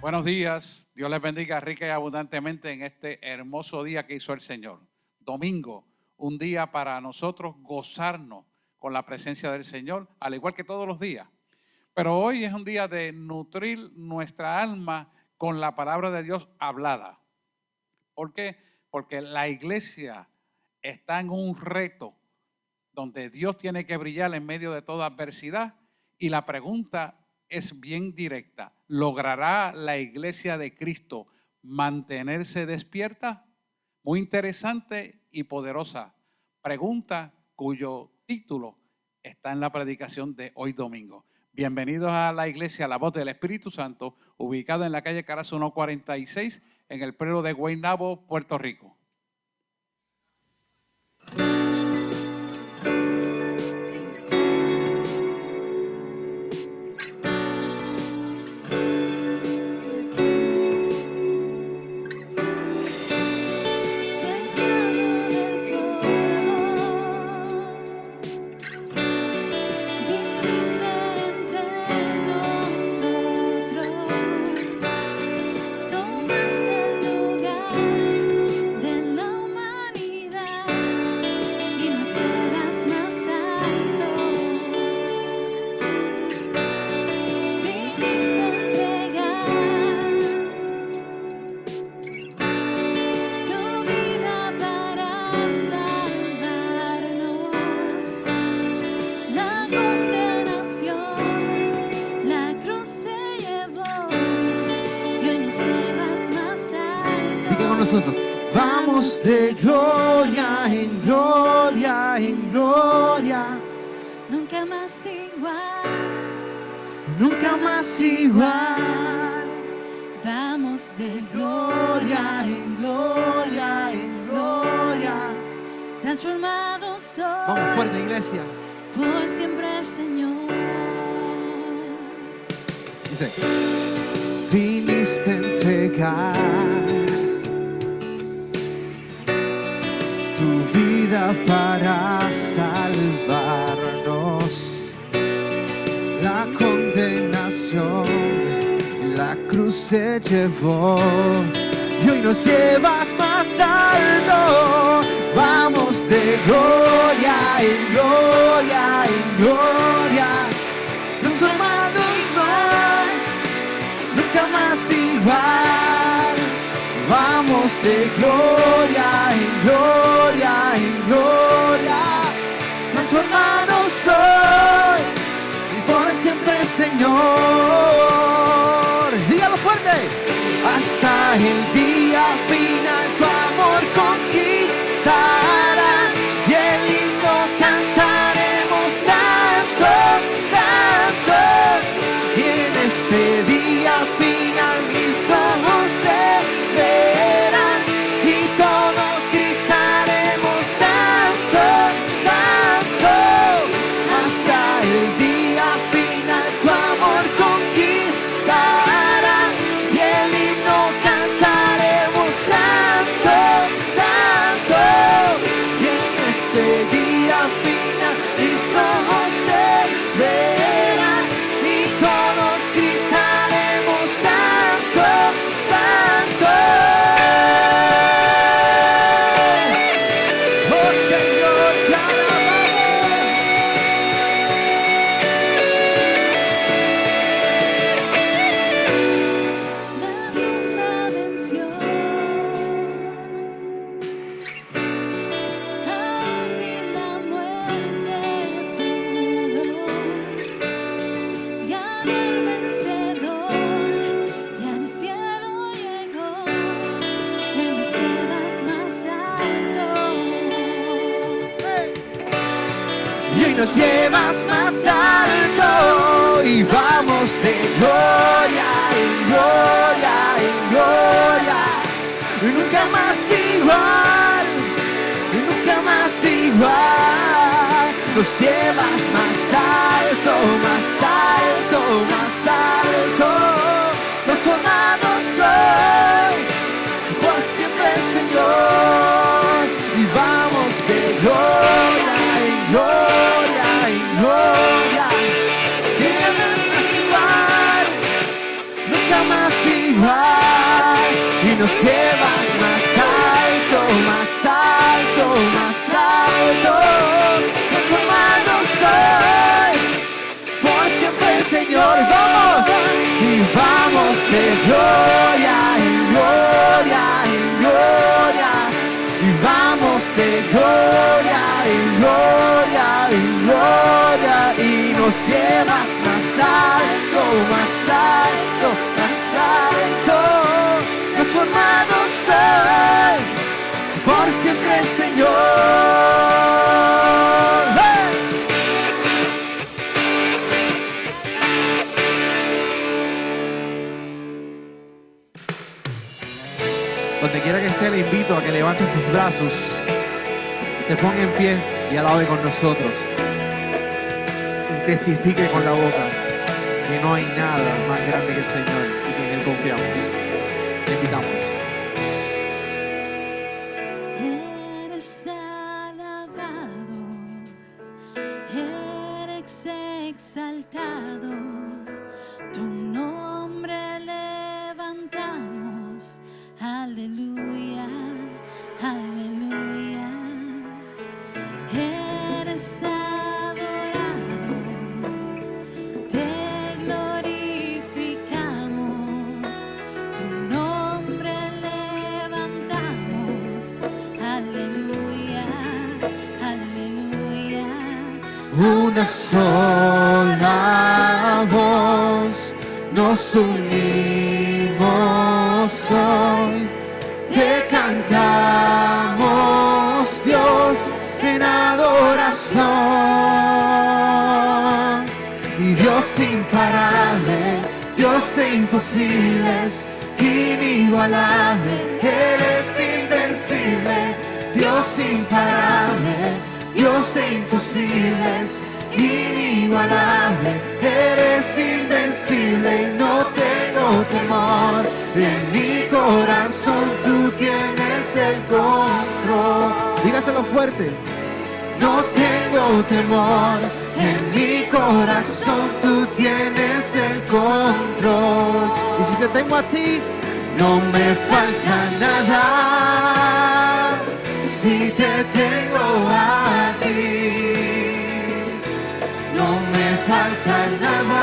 Buenos días, Dios les bendiga rica y abundantemente en este hermoso día que hizo el Señor. Domingo, un día para nosotros gozarnos con la presencia del Señor, al igual que todos los días. Pero hoy es un día de nutrir nuestra alma con la palabra de Dios hablada. ¿Por qué? Porque la iglesia está en un reto donde Dios tiene que brillar en medio de toda adversidad y la pregunta es bien directa. ¿Logrará la iglesia de Cristo mantenerse despierta? Muy interesante y poderosa pregunta cuyo título está en la predicación de hoy domingo. Bienvenidos a la iglesia La Voz del Espíritu Santo, ubicada en la calle Carazo 146, en el pueblo de Guaynabo, Puerto Rico. Vamos de gloria en gloria en gloria, nunca más igual, nunca más igual. vamos de Gloria en gloria en gloria. transformados soy. Vamos fuerte, iglesia. Por siempre, Señor. Dice: viniste a entregar tu vida para salvarnos. La condenación la cruz se llevó y hoy nos llevas más alto. Vamos de gloria en gloria en gloria, transformados hoy, nunca más igual. Vamos de gloria en gloria en gloria, transformados hoy y por siempre, Señor. Dígalo fuerte. Hasta el día final tu amor conquistará y el himno cantaremos santo, santo. Y en este día final mis ojos te verán y todos gritaremos santo, santo. Hasta el día final tu amor conquistará y el himno cantaremos santo, santo. Y en este día final mis ojos te verán y todos gritaremos santo, santo. Oh Señor, te alabamos. La tumba venció, aún ni la muerte pudo. Ganó el vencedor y al cielo llegó, en los cielos más altos. Y hoy nos llevas más alto y vamos de gloria en gloria en gloria, y nunca más igual, y nunca más igual. Nos llevas más alto, más alto, más alto, transformados hoy por siempre, Señor. Y vamos de gloria en gloria en gloria, que nada más igual, nunca más igual. Señor. ¡Vamos! Y vamos de gloria en gloria en gloria. Y vamos de gloria en gloria en gloria. Y nos llevas más alto, más alto, más alto. Transformados soy por siempre, Señor. ¡Hey! Donde quiera que esté, le invito a que levante sus brazos, se ponga en pie y alabe con nosotros. Y testifique con la boca que no hay nada más grande que el Señor y que en Él confiamos. Te invitamos. Eres alabado, eres exaltado, tu nombre levantamos, aleluya, aleluya. Eres adorado, te glorificamos, tu nombre levantamos, aleluya, aleluya. Una sola voz nos unimos hoy, te cantamos, Dios, en adoración. Y Dios imparable, Dios de imposibles, inigualable, eres invencible, Dios imparable, Dios de imposibles, inigualable, eres invencible, y no tengo temor, en mi corazón tú tienes el control. Dígaselo fuerte. No tengo temor, en mi corazón tú tienes el control. Y si te tengo a ti, no me falta nada. Si te tengo a ti, no me falta nada.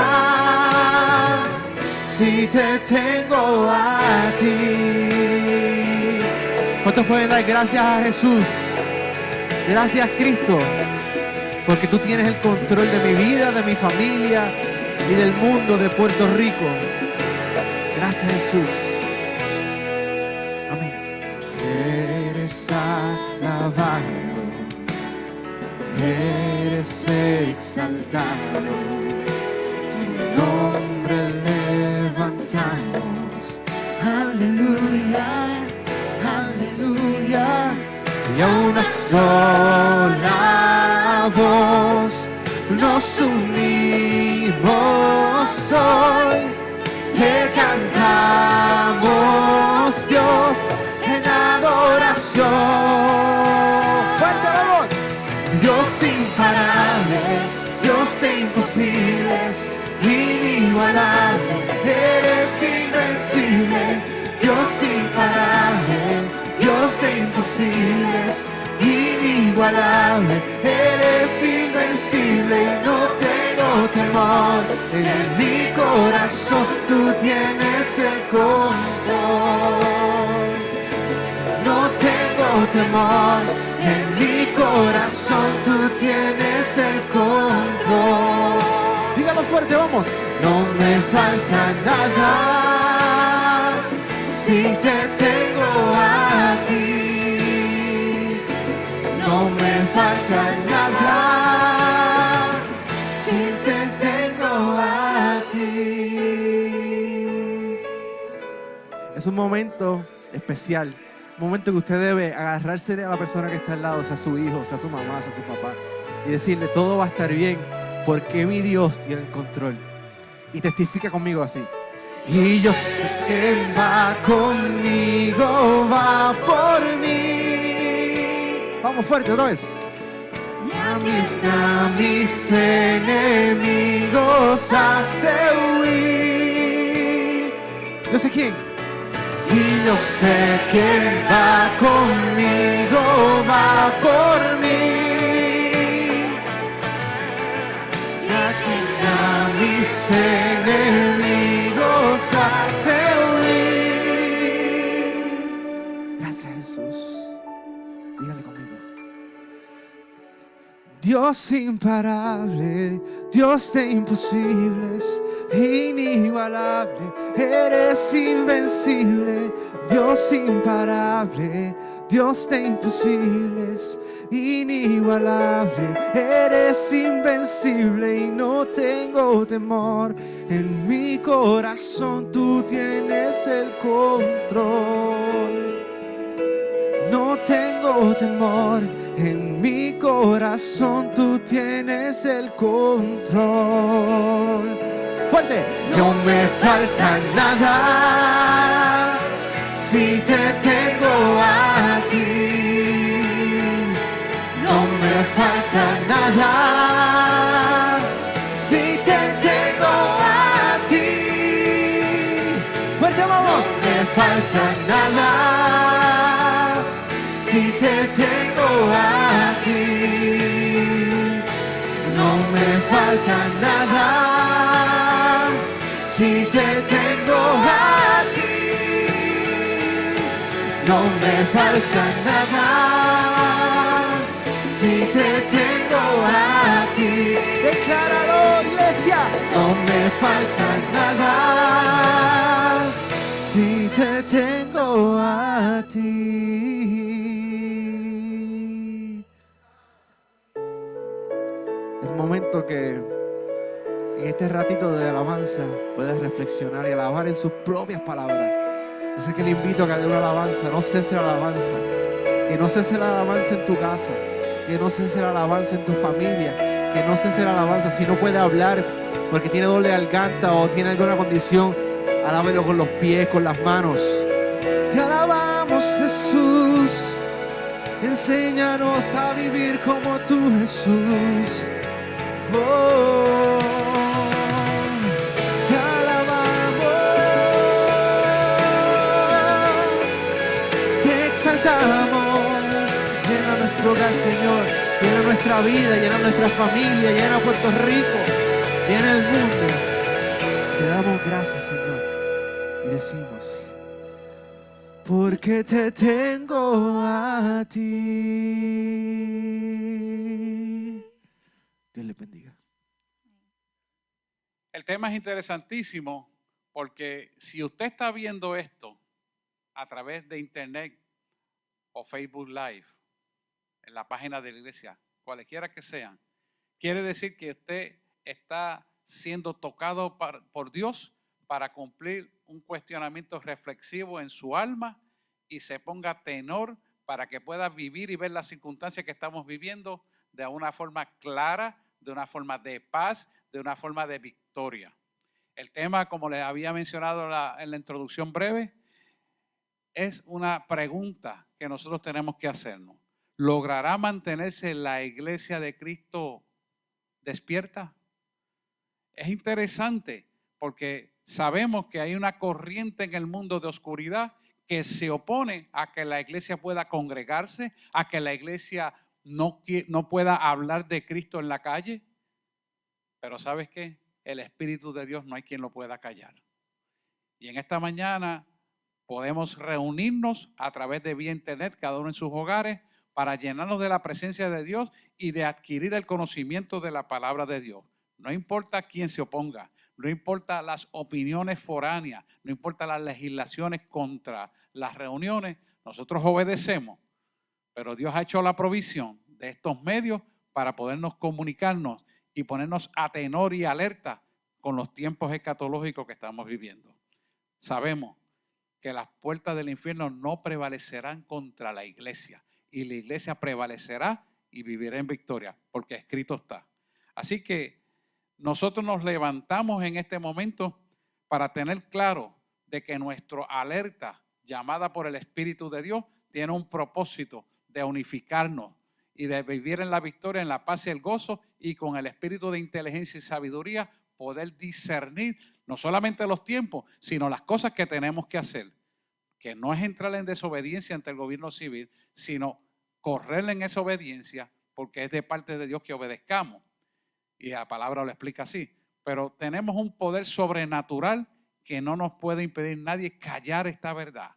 Si te tengo a ti. ¿Cuántos pueden dar gracias a Jesús? Gracias, Cristo, porque tú tienes el control de mi vida, de mi familia y del mundo de Puerto Rico. Gracias, Jesús. Amén. Eres alabado, eres exaltado, tu nombre levantamos. Aleluya, aleluya. Y a una sola voz nos unimos hoy, te cantamos, Dios, en adoración. ¡Fuerte, vamos! Dios imparable, Dios de imposibles, inigualable, eres invencible, Dios imparable, Dios de imposibles, inigualable, eres invencible, no tengo temor, en mi corazón tú tienes el control. No tengo temor, en mi corazón tú tienes el control. Dígalo fuerte, vamos. No me falta nada, si te tengo a ti. No me falta nada, si te tengo a ti. Es un momento especial, un momento que usted debe agarrarse a la persona que está al lado, sea su hijo, sea su mamá, sea su papá, y decirle, todo va a estar bien, porque mi Dios tiene el control. Y testifica conmigo así. Y yo sé que Él va conmigo, va por mí. Vamos fuerte otra vez. A mis enemigos hace huir. Yo sé quién. Y yo sé que Él va conmigo, va por mí. Y aquí a mis mis enemigos hace huir. Gracias, Jesús. Dígale conmigo. Dios imparable, Dios de imposibles, inigualable, eres invencible. Dios imparable, Dios de imposibles, inigualable, eres invencible y no tengo temor. En mi corazón tú tienes el control. No tengo temor, en mi corazón tú tienes el control. Fuerte. No me falta nada si te tengo a ti. No me falta nada si te tengo a ti. Fuerte, vamos. No me falta nada si te tengo a ti. No me falta nada si te tengo a ti. No me falta nada si te tengo a ti. Decláralo, iglesia. No me falta nada si te tengo a ti. El momento que en este ratito de alabanza puedas reflexionar y alabar en sus propias palabras. Así que le invito a que dé una alabanza, no cese la alabanza, que no cese la alabanza en tu casa, que no cese la alabanza en tu familia, que no cese la alabanza si no puede hablar porque tiene doble garganta o tiene alguna condición. Alábelo con los pies, con las manos. Te alabamos, Jesús. Enséñanos a vivir como tú, Jesús. Oh, te alabamos, te exaltamos. Llena nuestro hogar, Señor. Llena nuestra vida, llena nuestra familia, llena Puerto Rico, llena el mundo. Te damos gracias, Señor. Y decimos, porque te tengo a ti. Dios le bendiga. El tema es interesantísimo porque si usted está viendo esto a través de internet o Facebook Live, en la página de la iglesia, cualquiera que sean, quiere decir que usted está siendo tocado por Dios para cumplir un cuestionamiento reflexivo en su alma y se ponga tenor para que pueda vivir y ver las circunstancias que estamos viviendo de una forma clara, de una forma de paz, de una forma de victoria. El tema, como les había mencionado en la introducción breve, es una pregunta que nosotros tenemos que hacernos. ¿Logrará mantenerse la iglesia de Cristo despierta? Es interesante porque sabemos que hay una corriente en el mundo de oscuridad que se opone a que la iglesia pueda congregarse, a que la iglesia no pueda hablar de Cristo en la calle. Pero ¿sabes qué? El Espíritu de Dios no hay quien lo pueda callar. Y en esta mañana podemos reunirnos a través de vía internet, cada uno en sus hogares, para llenarnos de la presencia de Dios y de adquirir el conocimiento de la palabra de Dios. No importa quién se oponga, no importa las opiniones foráneas, no importa las legislaciones contra las reuniones, nosotros obedecemos. Pero Dios ha hecho la provisión de estos medios para podernos comunicarnos y ponernos a tenor y alerta con los tiempos escatológicos que estamos viviendo. Sabemos que las puertas del infierno no prevalecerán contra la iglesia y la iglesia prevalecerá y vivirá en victoria, porque escrito está. Así que nosotros nos levantamos en este momento para tener claro de que nuestra alerta llamada por el Espíritu de Dios tiene un propósito de unificarnos y de vivir en la victoria, en la paz y el gozo, y con el espíritu de inteligencia y sabiduría poder discernir no solamente los tiempos, sino las cosas que tenemos que hacer, que no es entrar en desobediencia ante el gobierno civil, sino correr en esa obediencia, porque es de parte de Dios que obedezcamos. Y la palabra lo explica así, pero tenemos un poder sobrenatural que no nos puede impedir nadie callar esta verdad.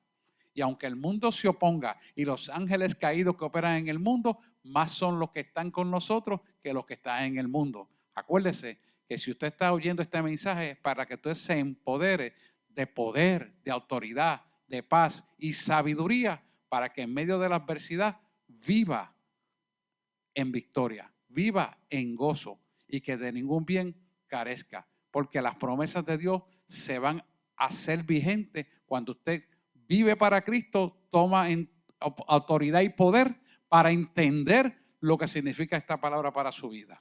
Y aunque el mundo se oponga y los ángeles caídos que operan en el mundo, más son los que están con nosotros que los que están en el mundo. Acuérdese que si usted está oyendo este mensaje es para que usted se empodere de poder, de autoridad, de paz y sabiduría, para que en medio de la adversidad viva en victoria, viva en gozo y que de ningún bien carezca, porque las promesas de Dios se van a ser vigentes cuando usted vive para Cristo, toma autoridad y poder para entender lo que significa esta palabra para su vida.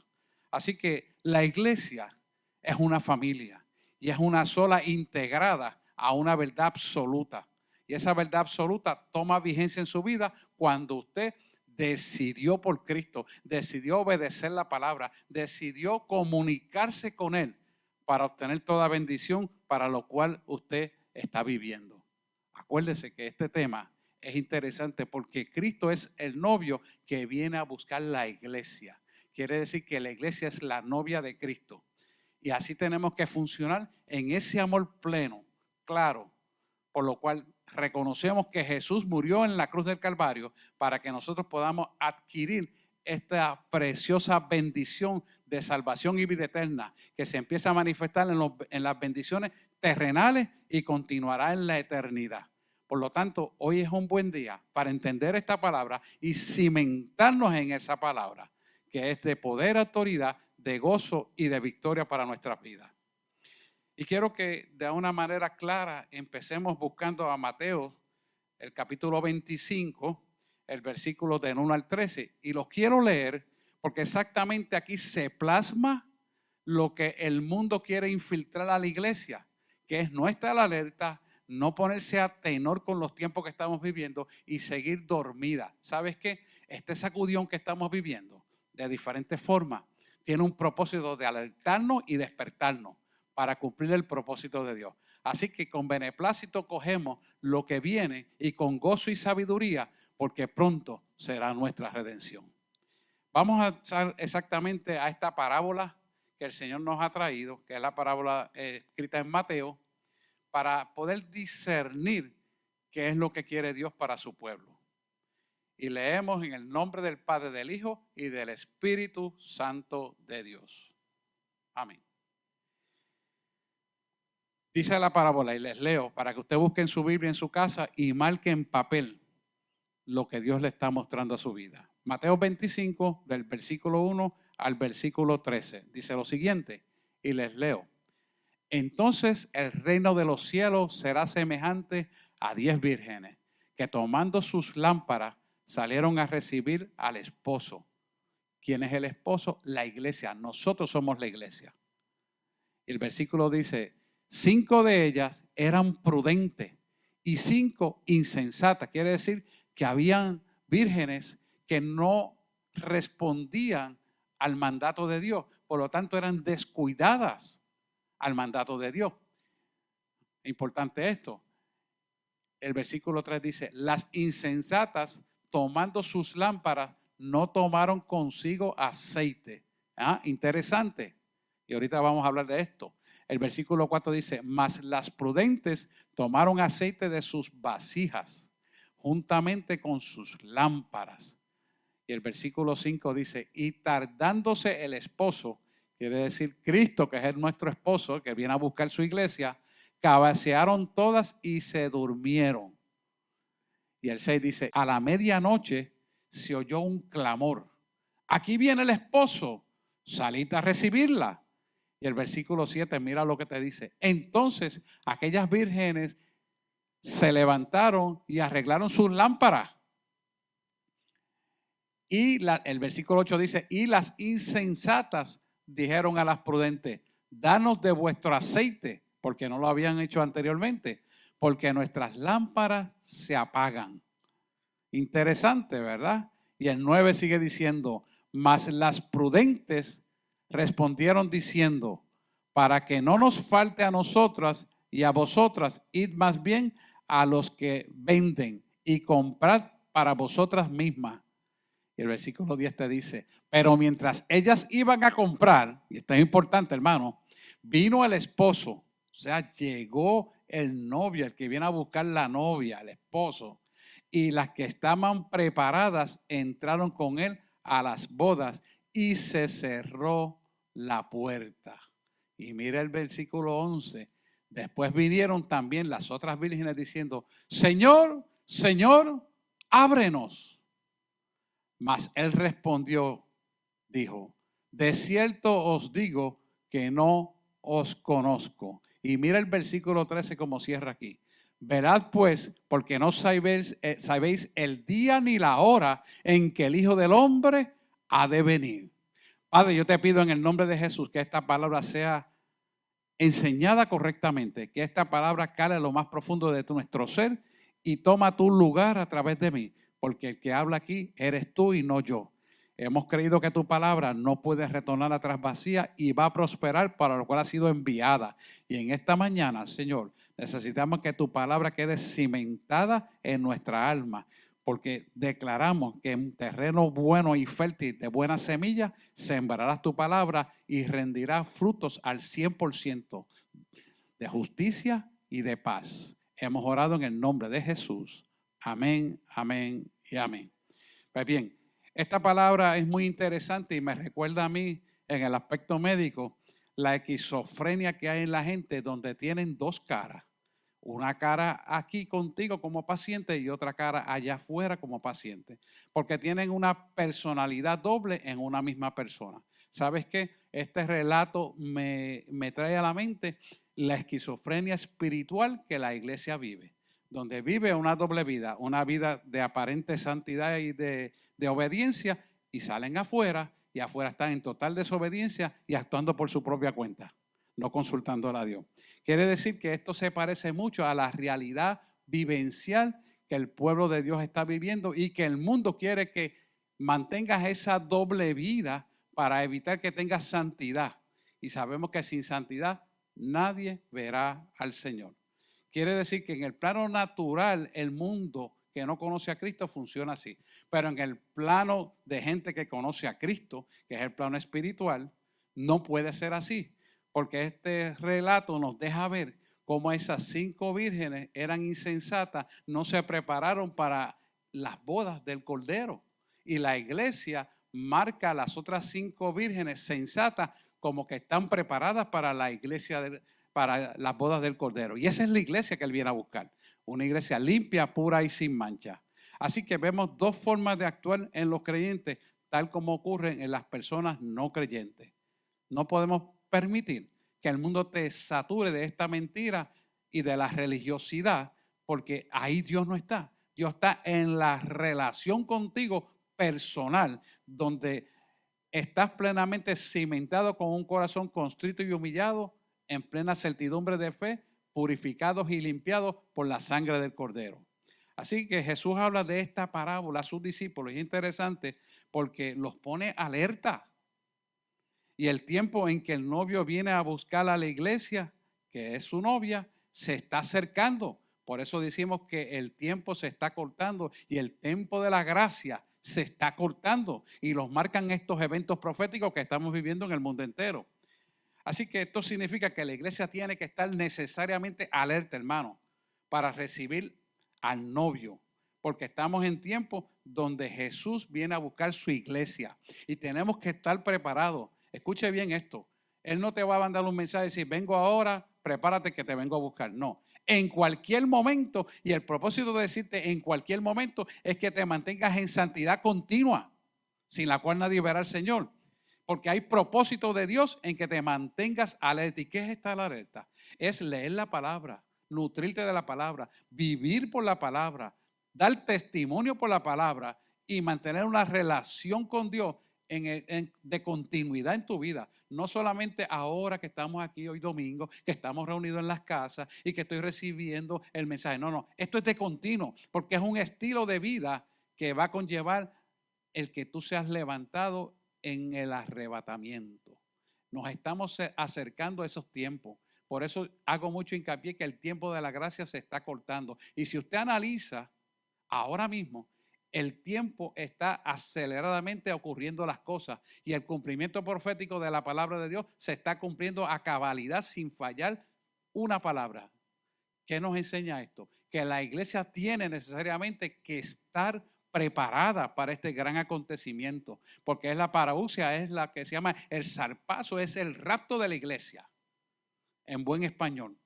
Así que la iglesia es una familia y es una sola integrada a una verdad absoluta. Y esa verdad absoluta toma vigencia en su vida cuando usted decidió por Cristo, decidió obedecer la palabra, decidió comunicarse con Él para obtener toda bendición para lo cual usted está viviendo. Acuérdese que este tema es interesante porque Cristo es el novio que viene a buscar la iglesia. Quiere decir que la iglesia es la novia de Cristo. Y así tenemos que funcionar en ese amor pleno, claro, por lo cual reconocemos que Jesús murió en la cruz del Calvario para que nosotros podamos adquirir esta preciosa bendición de salvación y vida eterna que se empieza a manifestar en las bendiciones terrenales y continuará en la eternidad. Por lo tanto, hoy es un buen día para entender esta palabra y cimentarnos en esa palabra, que es de poder, autoridad, de gozo y de victoria para nuestras vidas. Y quiero que de una manera clara empecemos buscando a Mateo, el capítulo 25, el versículo del 1 al 13. Y los quiero leer porque exactamente aquí se plasma lo que el mundo quiere infiltrar a la iglesia, que es no estar alerta, no ponerse a tenor con los tiempos que estamos viviendo y seguir dormida. ¿Sabes qué? Este sacudión que estamos viviendo de diferentes formas tiene un propósito de alertarnos y despertarnos para cumplir el propósito de Dios. Así que con beneplácito cogemos lo que viene y con gozo y sabiduría, porque pronto será nuestra redención. Vamos a echar exactamente a esta parábola que el Señor nos ha traído, que es la parábola escrita en Mateo, para poder discernir qué es lo que quiere Dios para su pueblo. Y leemos en el nombre del Padre, del Hijo y del Espíritu Santo de Dios. Amén. Dice la parábola, y les leo, para que usted busque en su Biblia en su casa y marque en papel lo que Dios le está mostrando a su vida. Mateo 25, del versículo 1 al versículo 13, dice lo siguiente, y les leo. Entonces el reino de los cielos será semejante a 10 vírgenes, que tomando sus lámparas salieron a recibir al esposo. ¿Quién es el esposo? La iglesia. Nosotros somos la iglesia. El versículo dice, 5 de ellas eran prudentes y 5 insensatas. Quiere decir que habían vírgenes que no respondían al mandato de Dios. Por lo tanto, eran descuidadas al mandato de Dios. Importante esto. El versículo 3 dice, las insensatas tomando sus lámparas no tomaron consigo aceite. Interesante. Y ahorita vamos a hablar de esto. El versículo 4 dice, mas las prudentes tomaron aceite de sus vasijas, juntamente con sus lámparas. Y el versículo 5 dice, y tardándose el esposo, quiere decir Cristo, que es nuestro esposo, que viene a buscar su iglesia, cabecearon todas y se durmieron. Y el 6 dice, a la medianoche se oyó un clamor. Aquí viene el esposo, salid a recibirla. Y el versículo 7, mira lo que te dice. Entonces aquellas vírgenes se levantaron y arreglaron sus lámparas. Y el versículo 8 dice, y las insensatas dijeron a las prudentes, danos de vuestro aceite, porque no lo habían hecho anteriormente, porque nuestras lámparas se apagan. Interesante, ¿verdad? Y el 9 sigue diciendo, mas las prudentes respondieron diciendo, para que no nos falte a nosotras y a vosotras, id más bien a los que venden y comprad para vosotras mismas. Y el versículo 10 te dice, pero mientras ellas iban a comprar, y esto es importante, hermano, vino el esposo, o sea, llegó el novio, el que viene a buscar la novia, el esposo, y las que estaban preparadas entraron con él a las bodas y se cerró la puerta. Y mira el versículo 11. Después vinieron también las otras vírgenes diciendo, Señor, Señor, ábrenos. Mas él respondió, dijo, de cierto os digo que no os conozco. Y mira el versículo 13 como cierra aquí. Velad pues, porque no sabéis el día ni la hora en que el Hijo del Hombre ha de venir. Padre, yo te pido en el nombre de Jesús que esta palabra sea enseñada correctamente, que esta palabra cale en lo más profundo de nuestro ser y toma tu lugar a través de mí, porque el que habla aquí eres tú y no yo. Hemos creído que tu palabra no puede retornar atrás vacía y va a prosperar para lo cual ha sido enviada. Y en esta mañana, Señor, necesitamos que tu palabra quede cimentada en nuestra alma, porque declaramos que en terreno bueno y fértil de buena semilla sembrarás tu palabra y rendirás frutos al 100% de justicia y de paz. Hemos orado en el nombre de Jesús. Amén, amén y amén. Pues bien, esta palabra es muy interesante y me recuerda a mí en el aspecto médico la esquizofrenia que hay en la gente donde tienen dos caras. Una cara aquí contigo como paciente y otra cara allá afuera como paciente, porque tienen una personalidad doble en una misma persona. ¿Sabes qué? Este relato me trae a la mente la esquizofrenia espiritual que la iglesia vive, donde vive una doble vida, una vida de aparente santidad y de obediencia, y salen afuera, y afuera están en total desobediencia y actuando por su propia cuenta, no consultando a Dios. Quiere decir que esto se parece mucho a la realidad vivencial que el pueblo de Dios está viviendo y que el mundo quiere que mantengas esa doble vida para evitar que tengas santidad. Y sabemos que sin santidad nadie verá al Señor. Quiere decir que en el plano natural el mundo que no conoce a Cristo funciona así. Pero en el plano de gente que conoce a Cristo, que es el plano espiritual, no puede ser así. Porque este relato nos deja ver cómo esas 5 vírgenes eran insensatas, no se prepararon para las bodas del Cordero. Y la iglesia marca a las otras 5 vírgenes sensatas como que están preparadas para la iglesia, para las bodas del Cordero. Y esa es la iglesia que él viene a buscar, una iglesia limpia, pura y sin mancha. Así que vemos 2 formas de actuar en los creyentes, tal como ocurren en las personas no creyentes. No podemos permitir que el mundo te sature de esta mentira y de la religiosidad, porque ahí Dios no está. Dios está en la relación contigo personal, donde estás plenamente cimentado con un corazón constrito y humillado, en plena certidumbre de fe, purificados y limpiados por la sangre del Cordero. Así que Jesús habla de esta parábola a sus discípulos. Y es interesante porque los pone alerta. Y el tiempo en que el novio viene a buscar a la iglesia, que es su novia, se está acercando. Por eso decimos que el tiempo se está cortando y el tiempo de la gracia se está cortando. Y los marcan estos eventos proféticos que estamos viviendo en el mundo entero. Así que esto significa que la iglesia tiene que estar necesariamente alerta, hermano, para recibir al novio. Porque estamos en tiempos donde Jesús viene a buscar su iglesia. Y tenemos que estar preparados. Escuche bien esto. Él no te va a mandar un mensaje y decir, vengo ahora, prepárate que te vengo a buscar. No, en cualquier momento, y el propósito de decirte en cualquier momento es que te mantengas en santidad continua, sin la cual nadie verá al Señor. Porque hay propósito de Dios en que te mantengas alerta. ¿Y qué es estar alerta? Es leer la palabra, nutrirte de la palabra, vivir por la palabra, dar testimonio por la palabra y mantener una relación con Dios de continuidad en tu vida. No solamente ahora que estamos aquí hoy domingo, que estamos reunidos en las casas y que estoy recibiendo el mensaje. No, no, esto es de continuo, porque es un estilo de vida que va a conllevar el que tú seas levantado en el arrebatamiento. Nos estamos acercando a esos tiempos. Por eso hago mucho hincapié que el tiempo de la gracia se está cortando. Y si usted analiza ahora mismo, El tiempo está aceleradamente ocurriendo las cosas y el cumplimiento profético de la palabra de Dios se está cumpliendo a cabalidad sin fallar una palabra. ¿Qué nos enseña esto? Que la iglesia tiene necesariamente que estar preparada para este gran acontecimiento, porque es la parousia, es la que se llama el zarpazo, es el rapto de la iglesia, en buen español.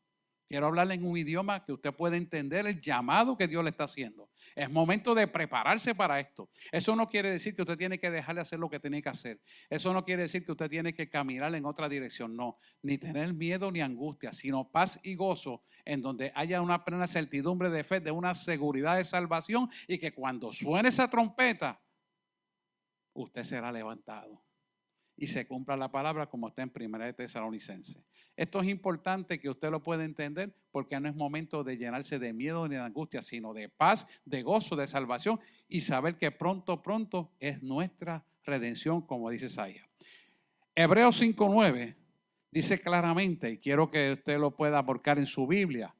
Quiero hablarle en un idioma que usted pueda entender el llamado que Dios le está haciendo. Es momento de prepararse para esto. Eso no quiere decir que usted tiene que dejar de hacer lo que tiene que hacer. Eso no quiere decir que usted tiene que caminar en otra dirección. No, ni tener miedo ni angustia, sino paz y gozo en donde haya una plena certidumbre de fe, de una seguridad de salvación y que cuando suene esa trompeta, usted será levantado y se cumpla la palabra como está en 1 de Tesalonicenses. Esto es importante que usted lo pueda entender porque no es momento de llenarse de miedo ni de angustia, sino de paz, de gozo, de salvación y saber que pronto, pronto es nuestra redención, como dice Isaías. Hebreos 5:9 dice claramente, y quiero que usted lo pueda aborcar en su Biblia,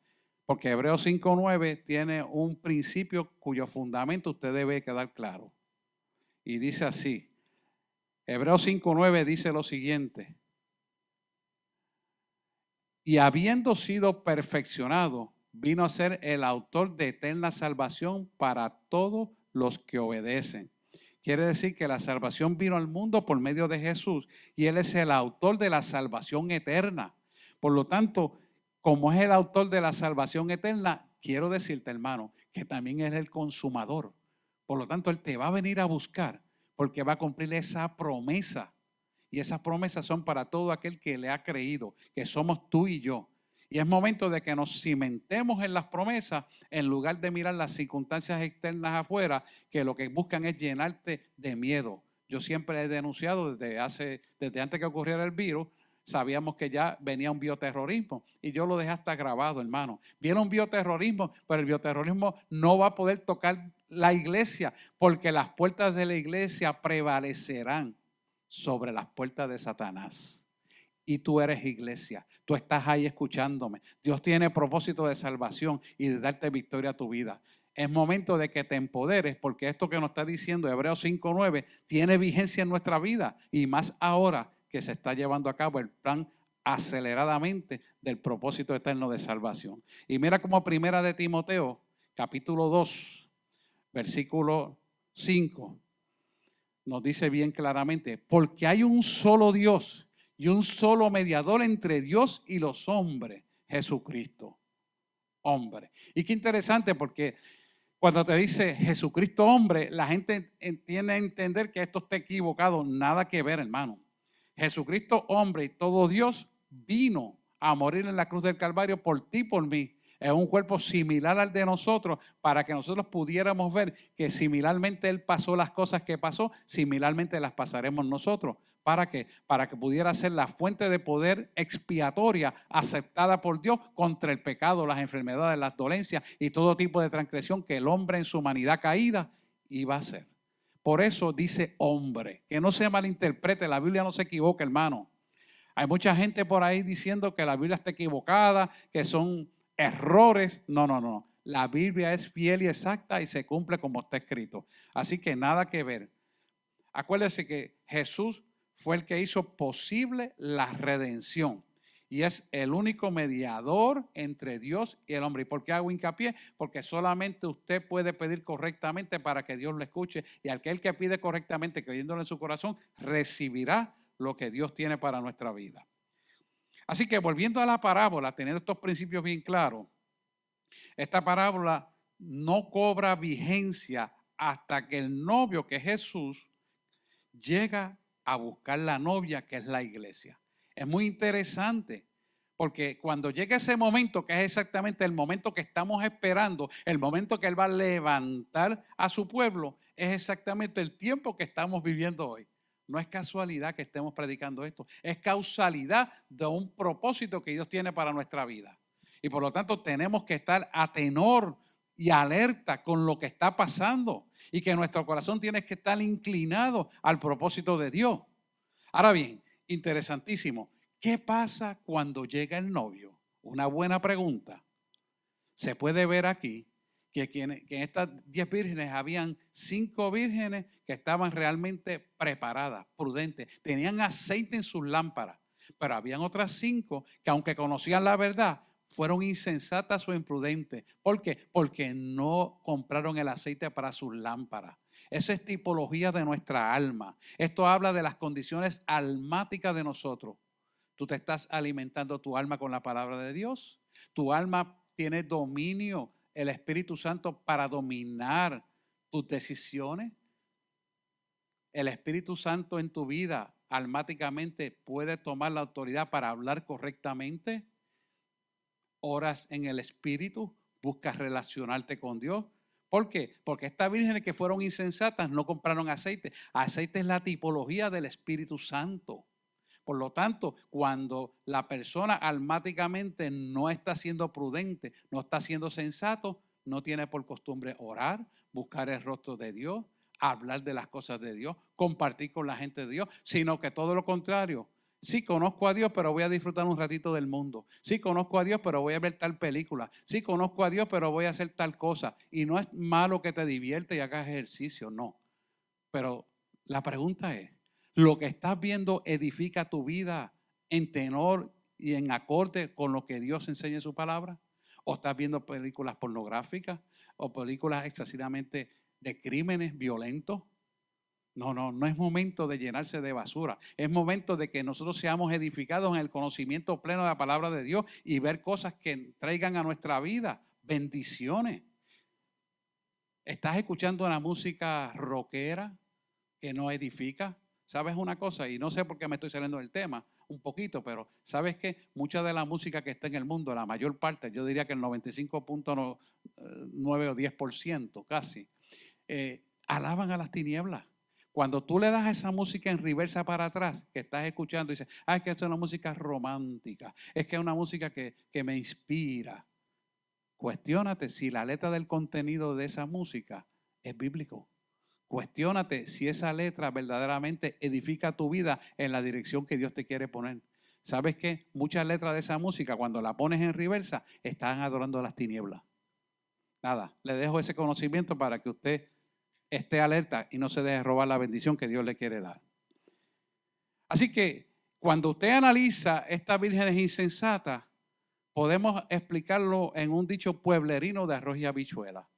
porque Hebreos 5:9 tiene un principio cuyo fundamento usted debe quedar claro. Y dice así, Hebreos 5:9 dice lo siguiente: y habiendo sido perfeccionado, vino a ser el autor de eterna salvación para todos los que obedecen. Quiere decir que la salvación vino al mundo por medio de Jesús y Él es el autor de la salvación eterna. Por lo tanto, como es el autor de la salvación eterna, quiero decirte, hermano, que también es el consumador. Por lo tanto, Él te va a venir a buscar porque va a cumplir esa promesa. Y esas promesas son para todo aquel que le ha creído, que somos tú y yo. Y es momento de que nos cimentemos en las promesas en lugar de mirar las circunstancias externas afuera, que lo que buscan es llenarte de miedo. Yo siempre he denunciado desde antes que ocurriera el virus, sabíamos que ya venía un bioterrorismo y yo lo dejé hasta grabado, hermano. Viene un bioterrorismo, pero el bioterrorismo no va a poder tocar la iglesia porque las puertas de la iglesia prevalecerán sobre las puertas de Satanás. Y tú eres iglesia, tú estás ahí escuchándome. Dios tiene propósito de salvación y de darte victoria a tu vida. Es momento de que te empoderes porque esto que nos está diciendo Hebreos 5:9 tiene vigencia en nuestra vida y más ahora que se está llevando a cabo el plan aceleradamente del propósito eterno de salvación. Y mira como 1 de Timoteo, capítulo 2, versículo 5, nos dice bien claramente, porque hay un solo Dios y un solo mediador entre Dios y los hombres, Jesucristo, hombre. Y qué interesante porque cuando te dice Jesucristo hombre, la gente tiene a entender que esto está equivocado, nada que ver, hermano. Jesucristo hombre y todo Dios vino a morir en la cruz del Calvario por ti y por mí. Es un cuerpo similar al de nosotros para que nosotros pudiéramos ver que similarmente Él pasó las cosas que pasó, similarmente las pasaremos nosotros. ¿Para qué? Para que pudiera ser la fuente de poder expiatoria aceptada por Dios contra el pecado, las enfermedades, las dolencias y todo tipo de transgresión que el hombre en su humanidad caída iba a hacer. Por eso dice hombre, que no se malinterprete, la Biblia no se equivoca, hermano. Hay mucha gente por ahí diciendo que la Biblia está equivocada, que son errores. No. La Biblia es fiel y exacta y se cumple como está escrito. Así que nada que ver. Acuérdese que Jesús fue el que hizo posible la redención y es el único mediador entre Dios y el hombre. ¿Y por qué hago hincapié? Porque solamente usted puede pedir correctamente para que Dios lo escuche y aquel que pide correctamente creyéndolo en su corazón recibirá lo que Dios tiene para nuestra vida. Así que volviendo a la parábola, tener estos principios bien claros, esta parábola no cobra vigencia hasta que el novio, que es Jesús, llega a buscar la novia, que es la iglesia. Es muy interesante porque cuando llega ese momento, que es exactamente el momento que estamos esperando, el momento que Él va a levantar a su pueblo, es exactamente el tiempo que estamos viviendo hoy. No es casualidad que estemos predicando esto, es causalidad de un propósito que Dios tiene para nuestra vida. Y por lo tanto tenemos que estar a tenor y alerta con lo que está pasando y que nuestro corazón tiene que estar inclinado al propósito de Dios. Ahora bien, interesantísimo, ¿qué pasa cuando llega el novio? Una buena pregunta. Se puede ver aquí que en estas 10 vírgenes habían 5 vírgenes que estaban realmente preparadas, prudentes, tenían aceite en sus lámparas, pero habían otras 5 que aunque conocían la verdad, fueron insensatas o imprudentes. ¿Por qué? Porque no compraron el aceite para sus lámparas. Esa es tipología de nuestra alma. Esto habla de las condiciones almáticas de nosotros. Tú te estás alimentando tu alma con la palabra de Dios. Tu alma tiene dominio, el Espíritu Santo, para dominar tus decisiones. El Espíritu Santo en tu vida almáticamente puede tomar la autoridad para hablar correctamente. Oras en el Espíritu, buscas relacionarte con Dios. ¿Por qué? Porque estas vírgenes que fueron insensatas no compraron aceite. Aceite es la tipología del Espíritu Santo. Por lo tanto, cuando la persona almáticamente no está siendo prudente, no está siendo sensato, no tiene por costumbre orar, buscar el rostro de Dios, hablar de las cosas de Dios, compartir con la gente de Dios, sino que todo lo contrario. Sí, conozco a Dios, pero voy a disfrutar un ratito del mundo. Sí, conozco a Dios, pero voy a ver tal película. Sí, conozco a Dios, pero voy a hacer tal cosa. Y no es malo que te diviertes y hagas ejercicio, no. Pero la pregunta es, ¿lo que estás viendo edifica tu vida en tenor y en acorde con lo que Dios enseña en su palabra? ¿O estás viendo películas pornográficas o películas excesivamente de crímenes violentos? No es momento de llenarse de basura. Es momento de que nosotros seamos edificados en el conocimiento pleno de la palabra de Dios y ver cosas que traigan a nuestra vida bendiciones. ¿Estás escuchando una música rockera que no edifica? ¿Sabes una cosa? Y no sé por qué me estoy saliendo del tema un poquito, pero ¿sabes qué? Mucha de la música que está en el mundo, la mayor parte, yo diría que el 95.9 o 10% casi, alaban a las tinieblas. Cuando tú le das a esa música en reversa para atrás, que estás escuchando, y dices, es que es una música romántica, es que es una música que me inspira. Cuestiónate si la letra del contenido de esa música es bíblico. Cuestiónate si esa letra verdaderamente edifica tu vida en la dirección que Dios te quiere poner. ¿Sabes qué? Muchas letras de esa música, cuando la pones en reversa, están adorando a las tinieblas. Nada, le dejo ese conocimiento para que usted esté alerta y no se deje robar la bendición que Dios le quiere dar. Así que cuando usted analiza estas vírgenes insensatas, podemos explicarlo en un dicho pueblerino de arroz y habichuela.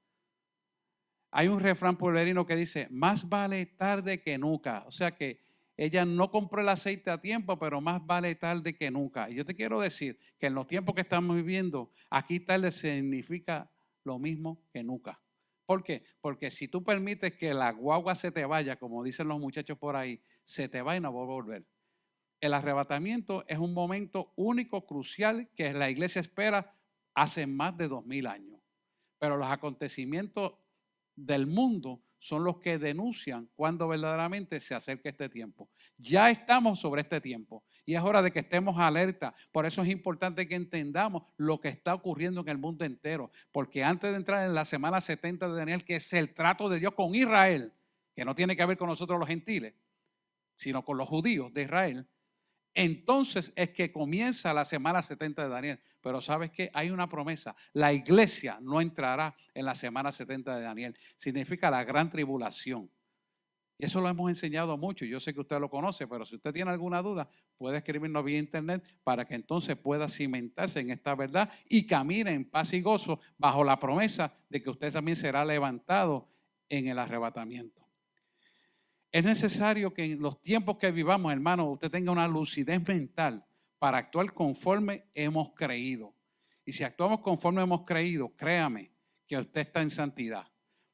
Hay un refrán pueblerino que dice, más vale tarde que nunca. O sea que ella no compró el aceite a tiempo, pero más vale tarde que nunca. Y yo te quiero decir que en los tiempos que estamos viviendo, aquí tarde significa lo mismo que nunca. ¿Por qué? Porque si tú permites que la guagua se te vaya, como dicen los muchachos por ahí, se te va y no va a volver. El arrebatamiento es un momento único, crucial, que la iglesia espera hace más de 2000 años. Pero los acontecimientos del mundo son los que denuncian cuando verdaderamente se acerca este tiempo. Ya estamos sobre este tiempo y es hora de que estemos alerta. Por eso es importante que entendamos lo que está ocurriendo en el mundo entero. Porque antes de entrar en la semana 70 de Daniel, que es el trato de Dios con Israel, que no tiene que ver con nosotros los gentiles, sino con los judíos de Israel, entonces es que comienza la semana 70 de Daniel. Pero ¿sabes qué? Hay una promesa. La iglesia no entrará en la semana 70 de Daniel. Significa la gran tribulación. Y eso lo hemos enseñado mucho. Yo sé que usted lo conoce, pero si usted tiene alguna duda, puede escribirnos vía internet para que entonces pueda cimentarse en esta verdad y camine en paz y gozo bajo la promesa de que usted también será levantado en el arrebatamiento. Es necesario que en los tiempos que vivamos, hermano, usted tenga una lucidez mental para actuar conforme hemos creído. Y si actuamos conforme hemos creído, créame que usted está en santidad.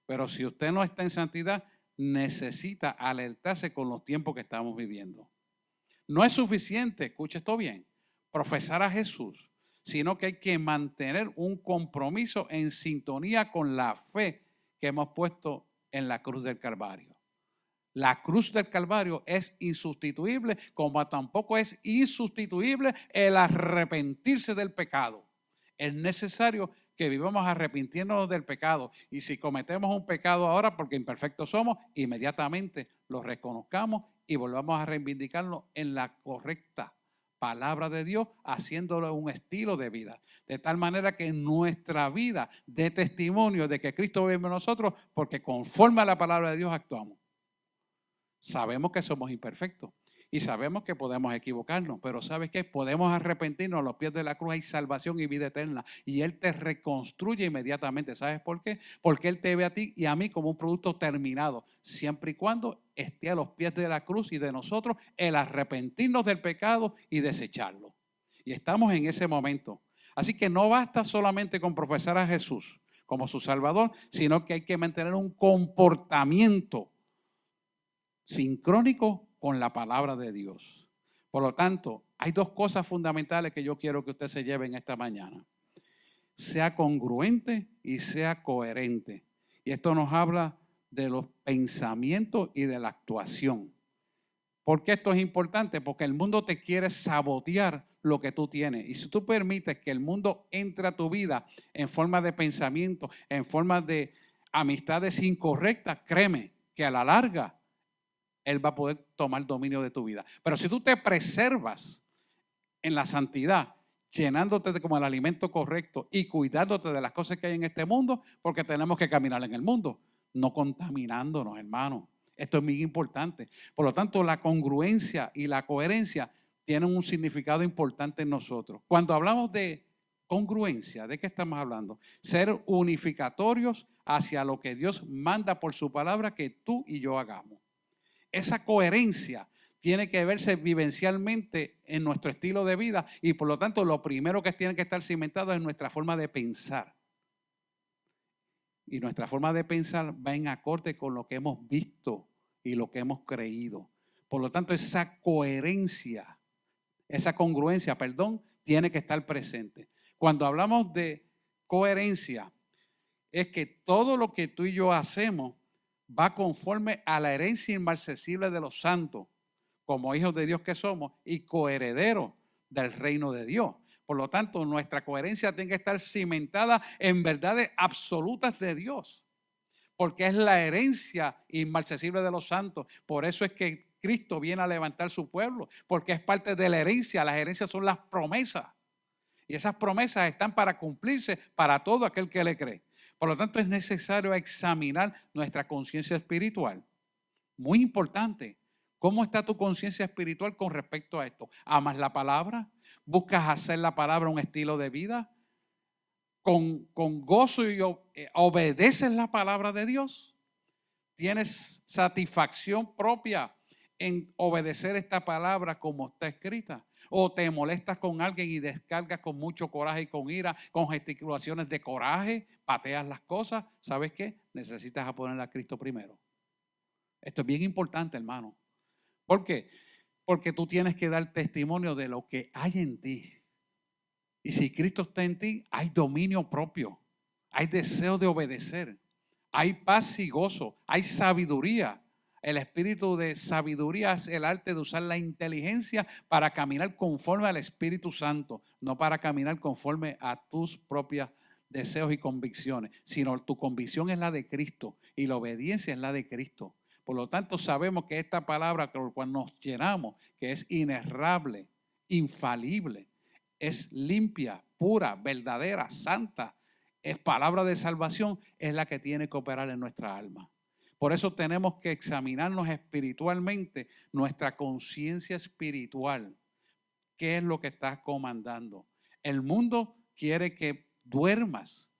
Pero si usted no está en santidad, necesita alertarse con los tiempos que estamos viviendo. No es suficiente, escuche esto bien, profesar a Jesús, sino que hay que mantener un compromiso en sintonía con la fe que hemos puesto en la cruz del Calvario. La cruz del Calvario es insustituible, como tampoco es insustituible el arrepentirse del pecado. Es necesario que vivamos arrepintiéndonos del pecado. Y si cometemos un pecado ahora, porque imperfectos somos, inmediatamente lo reconozcamos y volvamos a reivindicarlo en la correcta palabra de Dios, haciéndolo un estilo de vida. De tal manera que nuestra vida dé testimonio de que Cristo vive en nosotros, porque conforme a la palabra de Dios actuamos. Sabemos que somos imperfectos y sabemos que podemos equivocarnos, pero ¿sabes qué? Podemos arrepentirnos, a los pies de la cruz hay salvación y vida eterna, y Él te reconstruye inmediatamente. ¿Sabes por qué? Porque Él te ve a ti y a mí como un producto terminado, siempre y cuando esté a los pies de la cruz y de nosotros el arrepentirnos del pecado y desecharlo. Y estamos en ese momento. Así que no basta solamente con profesar a Jesús como su Salvador, sino que hay que mantener un comportamiento sincrónico con la palabra de Dios. Por lo tanto, hay dos cosas fundamentales que yo quiero que usted se lleve en esta mañana. Sea congruente y sea coherente. Y esto nos habla de los pensamientos y de la actuación. ¿Por qué esto es importante? Porque el mundo te quiere sabotear lo que tú tienes. Y si tú permites que el mundo entre a tu vida en forma de pensamiento, en forma de amistades incorrectas, créeme que a la larga Él va a poder tomar dominio de tu vida. Pero si tú te preservas en la santidad, llenándote de como el alimento correcto y cuidándote de las cosas que hay en este mundo, porque tenemos que caminar en el mundo, no contaminándonos, hermano. Esto es muy importante. Por lo tanto, la congruencia y la coherencia tienen un significado importante en nosotros. Cuando hablamos de congruencia, ¿de qué estamos hablando? Ser unificatorios hacia lo que Dios manda por su palabra que tú y yo hagamos. Esa coherencia tiene que verse vivencialmente en nuestro estilo de vida y por lo tanto lo primero que tiene que estar cimentado es nuestra forma de pensar. Y nuestra forma de pensar va en acorde con lo que hemos visto y lo que hemos creído. Por lo tanto, esa coherencia, esa congruencia, tiene que estar presente. Cuando hablamos de coherencia, es que todo lo que tú y yo hacemos va conforme a la herencia inmarcesible de los santos, como hijos de Dios que somos y coherederos del reino de Dios. Por lo tanto, nuestra coherencia tiene que estar cimentada en verdades absolutas de Dios, porque es la herencia inmarcesible de los santos. Por eso es que Cristo viene a levantar su pueblo, porque es parte de la herencia. Las herencias son las promesas, y esas promesas están para cumplirse para todo aquel que le cree. Por lo tanto, es necesario examinar nuestra conciencia espiritual. Muy importante. ¿Cómo está tu conciencia espiritual con respecto a esto? ¿Amas la palabra? ¿Buscas hacer la palabra un estilo de vida? ¿Con gozo y obedeces la palabra de Dios? ¿Tienes satisfacción propia en obedecer esta palabra como está escrita? ¿O te molestas con alguien y descargas con mucho coraje y con ira, con gesticulaciones de coraje, pateas las cosas? ¿Sabes qué? Necesitas poner a Cristo primero. Esto es bien importante, hermano. ¿Por qué? Porque tú tienes que dar testimonio de lo que hay en ti. Y si Cristo está en ti, hay dominio propio, hay deseo de obedecer, hay paz y gozo, hay sabiduría. El espíritu de sabiduría es el arte de usar la inteligencia para caminar conforme al Espíritu Santo, no para caminar conforme a tus propios deseos y convicciones, sino tu convicción es la de Cristo y la obediencia es la de Cristo. Por lo tanto, sabemos que esta palabra con la cual nos llenamos, que es inerrable, infalible, es limpia, pura, verdadera, santa, es palabra de salvación, es la que tiene que operar en nuestra alma. Por eso tenemos que examinarnos espiritualmente, nuestra conciencia espiritual. ¿Qué es lo que estás comandando? El mundo quiere que duermas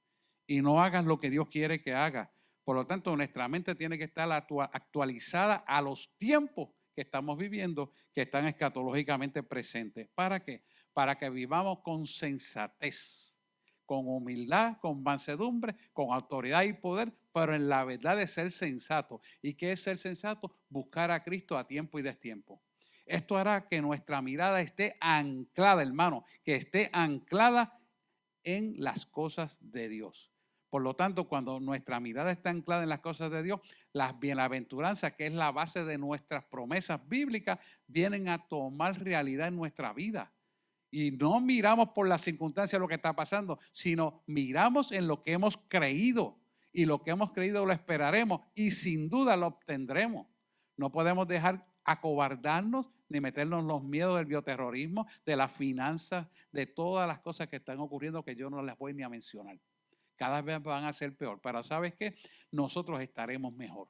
y no hagas lo que Dios quiere que hagas. Por lo tanto, nuestra mente tiene que estar actualizada a los tiempos que estamos viviendo, que están escatológicamente presentes. ¿Para qué? Para que vivamos con sensatez, con humildad, con mansedumbre, con autoridad y poder, pero en la verdad de ser sensato. ¿Y qué es ser sensato? Buscar a Cristo a tiempo y destiempo. Esto hará que nuestra mirada esté anclada, hermano, que esté anclada en las cosas de Dios. Por lo tanto, cuando nuestra mirada está anclada en las cosas de Dios, las bienaventuranzas, que es la base de nuestras promesas bíblicas, vienen a tomar realidad en nuestra vida. Y no miramos por las circunstancias lo que está pasando, sino miramos en lo que hemos creído. Y lo que hemos creído lo esperaremos y sin duda lo obtendremos. No podemos dejar acobardarnos ni meternos en los miedos del bioterrorismo, de las finanzas, de todas las cosas que están ocurriendo que yo no las voy ni a mencionar. Cada vez van a ser peor, pero ¿sabes qué? Nosotros estaremos mejor,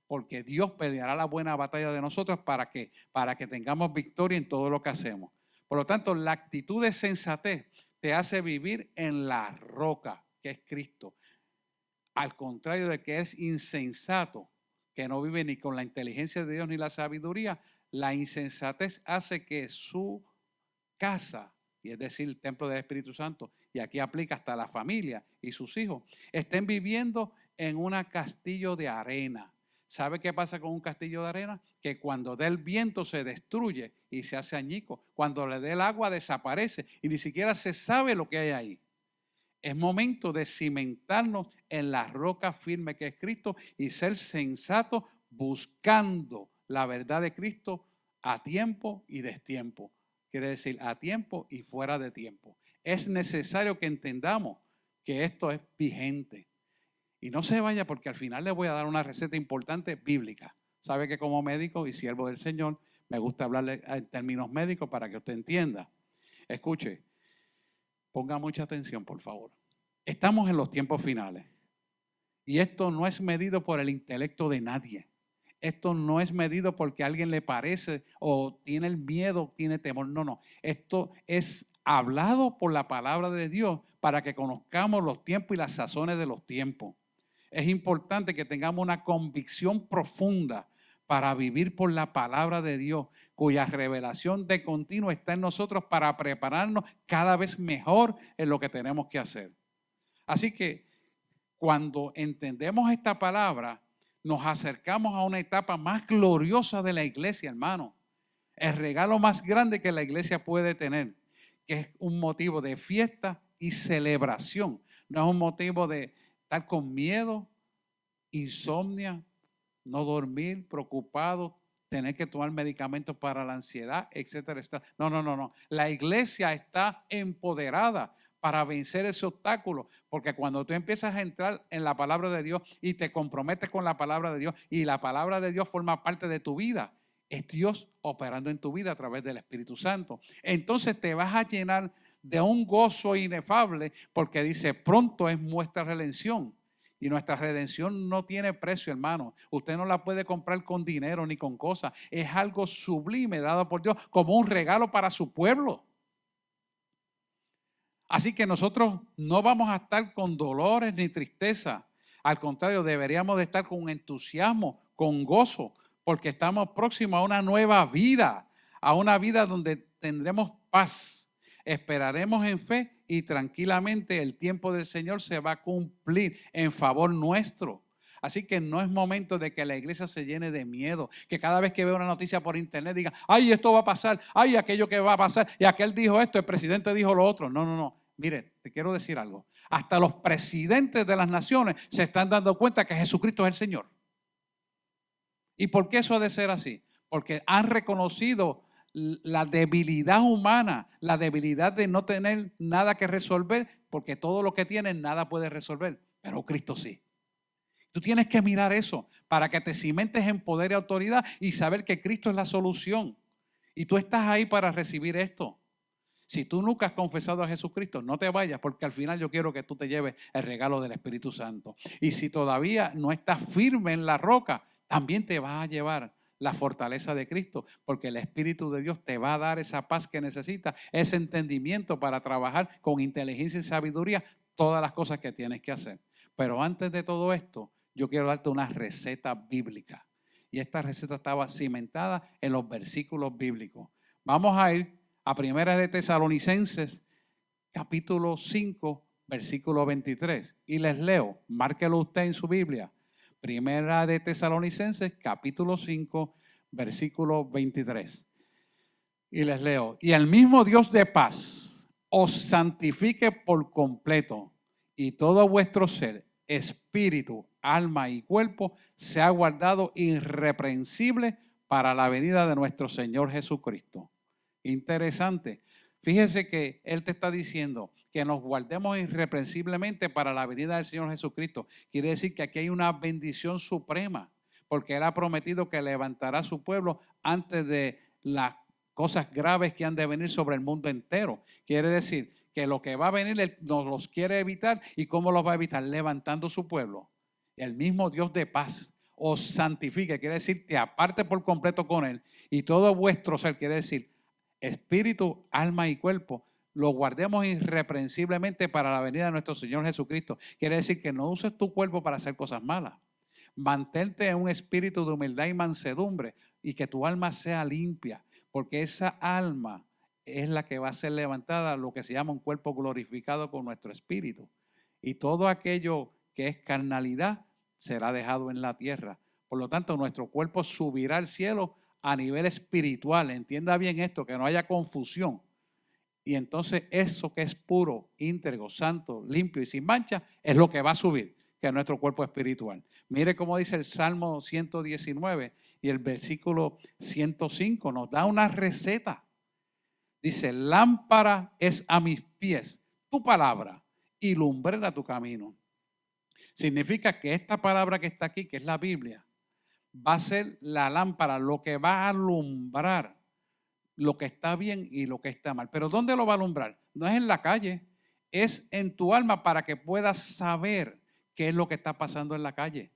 porque Dios peleará la buena batalla de nosotros para que tengamos victoria en todo lo que hacemos. Por lo tanto, la actitud de sensatez te hace vivir en la roca, que es Cristo. Al contrario de que es insensato, que no vive ni con la inteligencia de Dios ni la sabiduría, la insensatez hace que su casa, y es decir, el templo del Espíritu Santo, y aquí aplica hasta la familia y sus hijos, estén viviendo en un castillo de arena. ¿Sabe qué pasa con un castillo de arena? Que cuando dé el viento se destruye y se hace añico. Cuando le dé el agua desaparece y ni siquiera se sabe lo que hay ahí. Es momento de cimentarnos en la roca firme que es Cristo y ser sensatos buscando la verdad de Cristo a tiempo y destiempo. Quiere decir a tiempo y fuera de tiempo. Es necesario que entendamos que esto es vigente. Y no se vaya porque al final le voy a dar una receta importante bíblica. Sabe que como médico y siervo del Señor me gusta hablarle en términos médicos para que usted entienda. Escuche, ponga mucha atención por favor. Estamos en los tiempos finales y esto no es medido por el intelecto de nadie. Esto no es medido porque a alguien le parece o tiene el miedo, tiene temor. No, no. Esto es hablado por la palabra de Dios para que conozcamos los tiempos y las sazones de los tiempos. Es importante que tengamos una convicción profunda para vivir por la palabra de Dios, cuya revelación de continuo está en nosotros para prepararnos cada vez mejor en lo que tenemos que hacer. Así que cuando entendemos esta palabra, nos acercamos a una etapa más gloriosa de la iglesia, hermano. El regalo más grande que la iglesia puede tener, que es un motivo de fiesta y celebración. No es un motivo de estar con miedo, insomnia, no dormir, preocupado, tener que tomar medicamentos para la ansiedad, etcétera, etcétera. No, no, no, no. La iglesia está empoderada para vencer ese obstáculo, porque cuando tú empiezas a entrar en la palabra de Dios y te comprometes con la palabra de Dios y la palabra de Dios forma parte de tu vida, es Dios operando en tu vida a través del Espíritu Santo. Entonces te vas a llenar de un gozo inefable porque dice, pronto es nuestra redención. Y nuestra redención no tiene precio, hermano. Usted no la puede comprar con dinero ni con cosas. Es algo sublime dado por Dios como un regalo para su pueblo. Así que nosotros no vamos a estar con dolores ni tristeza. Al contrario, deberíamos de estar con entusiasmo, con gozo, porque estamos próximos a una nueva vida, a una vida donde tendremos paz. Esperaremos en fe y tranquilamente el tiempo del Señor se va a cumplir en favor nuestro. Así que no es momento de que la iglesia se llene de miedo, que cada vez que vea una noticia por internet diga, ay, esto va a pasar, ay, aquello que va a pasar, y aquel dijo esto, el presidente dijo lo otro. No, no, no. Mire, te quiero decir algo. Hasta los presidentes de las naciones se están dando cuenta que Jesucristo es el Señor. ¿Y por qué eso ha de ser así? Porque han reconocido la debilidad humana, la debilidad de no tener nada que resolver, porque todo lo que tienen nada puede resolver, pero Cristo sí. Tú tienes que mirar eso para que te cimentes en poder y autoridad y saber que Cristo es la solución. Y tú estás ahí para recibir esto. Si tú nunca has confesado a Jesucristo, no te vayas, porque al final yo quiero que tú te lleves el regalo del Espíritu Santo. Y si todavía no estás firme en la roca, también te vas a llevar la fortaleza de Cristo, porque el Espíritu de Dios te va a dar esa paz que necesitas, ese entendimiento para trabajar con inteligencia y sabiduría todas las cosas que tienes que hacer. Pero antes de todo esto, yo quiero darte una receta bíblica. Y esta receta estaba cimentada en los versículos bíblicos. Vamos a ir a Primera de Tesalonicenses, capítulo 5, versículo 23. Y les leo, márquelo usted en su Biblia. Primera de Tesalonicenses, capítulo 5, versículo 23. Y les leo, y el mismo Dios de paz os santifique por completo, y todo vuestro ser, espíritu, alma y cuerpo, sea guardado irreprensible para la venida de nuestro Señor Jesucristo. Interesante. Fíjese que Él te está diciendo que nos guardemos irreprensiblemente para la venida del Señor Jesucristo. Quiere decir que aquí hay una bendición suprema, porque Él ha prometido que levantará a su pueblo antes de las cosas graves que han de venir sobre el mundo entero. Quiere decir que lo que va a venir Él nos los quiere evitar. ¿Y cómo los va a evitar? Levantando su pueblo. El mismo Dios de paz os santifique, quiere decir te aparte por completo con Él. Y todo vuestro ser, quiere decir espíritu, alma y cuerpo, lo guardemos irreprensiblemente para la venida de nuestro Señor Jesucristo. Quiere decir que no uses tu cuerpo para hacer cosas malas. Mantente en un espíritu de humildad y mansedumbre y que tu alma sea limpia, porque esa alma es la que va a ser levantada a lo que se llama un cuerpo glorificado con nuestro espíritu. Y todo aquello que es carnalidad será dejado en la tierra. Por lo tanto, nuestro cuerpo subirá al cielo a nivel espiritual. Entienda bien esto, que no haya confusión. Y entonces eso que es puro, íntegro, santo, limpio y sin mancha es lo que va a subir, que es nuestro cuerpo espiritual. Mire cómo dice el Salmo 119 y el versículo 105 nos da una receta. Dice, lámpara es a mis pies tu palabra y lumbrera tu camino. Significa que esta palabra que está aquí, que es la Biblia, va a ser la lámpara, lo que va a alumbrar lo que está bien y lo que está mal. Pero ¿dónde lo va a alumbrar? No es en la calle, es en tu alma para que puedas saber qué es lo que está pasando en la calle.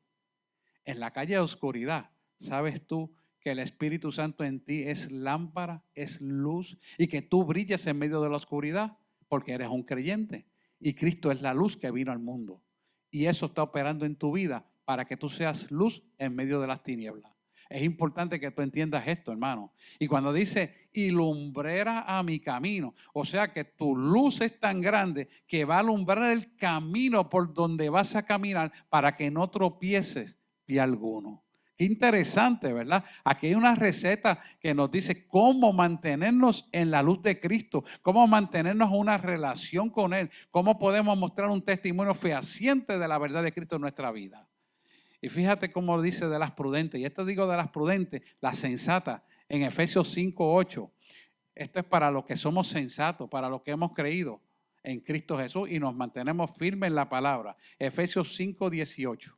En la calle de oscuridad, ¿sabes tú que el Espíritu Santo en ti es lámpara, es luz y que tú brillas en medio de la oscuridad porque eres un creyente y Cristo es la luz que vino al mundo? Y eso está operando en tu vida para que tú seas luz en medio de las tinieblas. Es importante que tú entiendas esto, hermano. Y cuando dice, y lumbrera a mi camino, o sea que tu luz es tan grande que va a alumbrar el camino por donde vas a caminar para que no tropieces pie alguno. Qué interesante, ¿verdad? Aquí hay una receta que nos dice cómo mantenernos en la luz de Cristo, cómo mantenernos en una relación con Él, cómo podemos mostrar un testimonio fehaciente de la verdad de Cristo en nuestra vida. Y fíjate cómo dice de las prudentes, y esto digo de las prudentes, las sensatas, en Efesios 5:8. Esto es para los que somos sensatos, para los que hemos creído en Cristo Jesús y nos mantenemos firmes en la palabra. Efesios 5:18.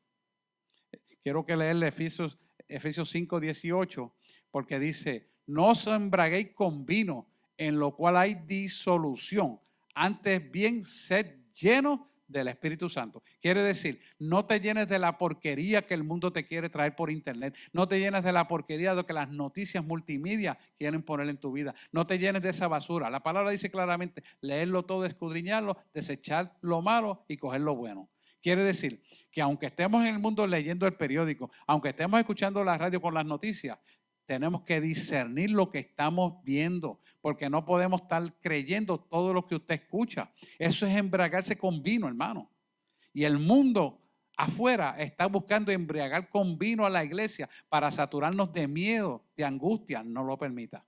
Quiero que leerle Efesios 5:18, porque dice, no os embraguéis con vino, en lo cual hay disolución, antes bien sed llenos del Espíritu Santo. Quiere decir, no te llenes de la porquería que el mundo te quiere traer por internet. No te llenes de la porquería de que las noticias multimedia quieren poner en tu vida. No te llenes de esa basura. La palabra dice claramente, leerlo todo, escudriñarlo, desechar lo malo y coger lo bueno. Quiere decir que aunque estemos en el mundo leyendo el periódico, aunque estemos escuchando la radio con las noticias, tenemos que discernir lo que estamos viendo, porque no podemos estar creyendo todo lo que usted escucha. Eso es embriagarse con vino, hermano. Y el mundo afuera está buscando embriagar con vino a la iglesia para saturarnos de miedo, de angustia. No lo permita.